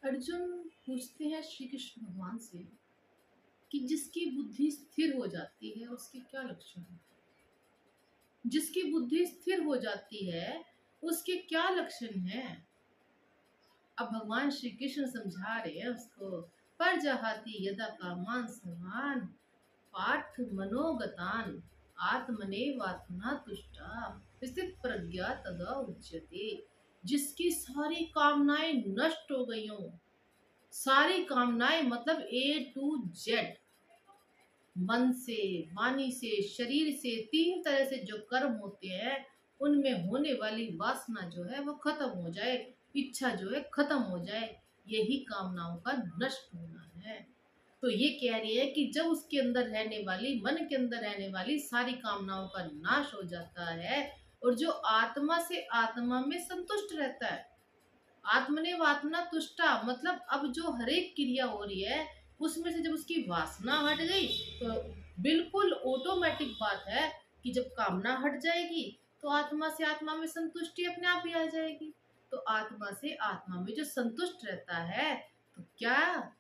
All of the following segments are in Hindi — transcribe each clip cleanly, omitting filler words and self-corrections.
अर्जुन पूछते हैं श्री कृष्ण भगवान से कि जिसकी बुद्धि स्थिर हो जाती है उसके क्या लक्षण हैं। जिसकी बुद्धि स्थिर हो जाती है उसके क्या लक्षण हैं। अब भगवान श्री कृष्ण समझा रहे हैं उसको। पर जहाती यदा कामान सर्वान पार्थ मनोगतान आत्मनेवात्मना तुष्टा स्थित प्रज्ञा तदा उच्यते। जिसकी सारी कामनाएं नष्ट हो गई हों, सारी कामनाएं मतलब A to Z, मन से, वाणी से, शरीर से, तीन तरह से जो कर्म होते हैं उनमें होने वाली वासना जो है वो खत्म हो जाए, इच्छा जो है खत्म हो जाए, यही कामनाओं का नष्ट होना है। तो ये कह रही है कि जब उसके अंदर रहने वाली, मन के अंदर रहने वाली सारी कामनाओं का नाश हो जाता है और जो आत्मा से आत्मा में संतुष्ट रहता है। आत्मने वात्मना तुष्टा मतलब अब जो हर एक क्रिया हो रही है उसमें से जब उसकी वासना हट गई तो बिल्कुल ऑटोमेटिक बात है कि जब कामना हट जाएगी तो आत्मा से आत्मा में संतुष्टि अपने आप ही आ जाएगी। तो आत्मा से आत्मा में जो संतुष्ट रहता है तो क्या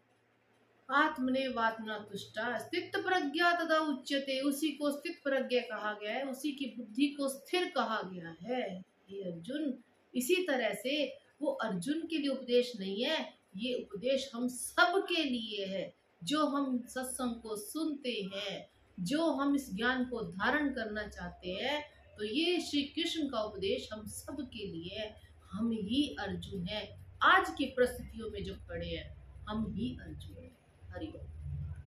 आत्मने वात्मना तुष्टा स्थित प्रज्ञा तदा उच्यते। उसी को स्थित प्रज्ञा कहा गया है, उसी की बुद्धि को स्थिर कहा गया है। हे अर्जुन, इसी तरह से वो अर्जुन के लिए उपदेश नहीं है, ये उपदेश हम सब के लिए है। जो हम सत्संग को सुनते हैं, जो हम इस ज्ञान को धारण करना चाहते हैं, तो ये श्री कृष्ण का उपदेश हम सब के लिए है। हम ही अर्जुन है। आज की परिस्थितियों में जो खड़े हैं हम ही अर्जुन हैं। हरि ओम।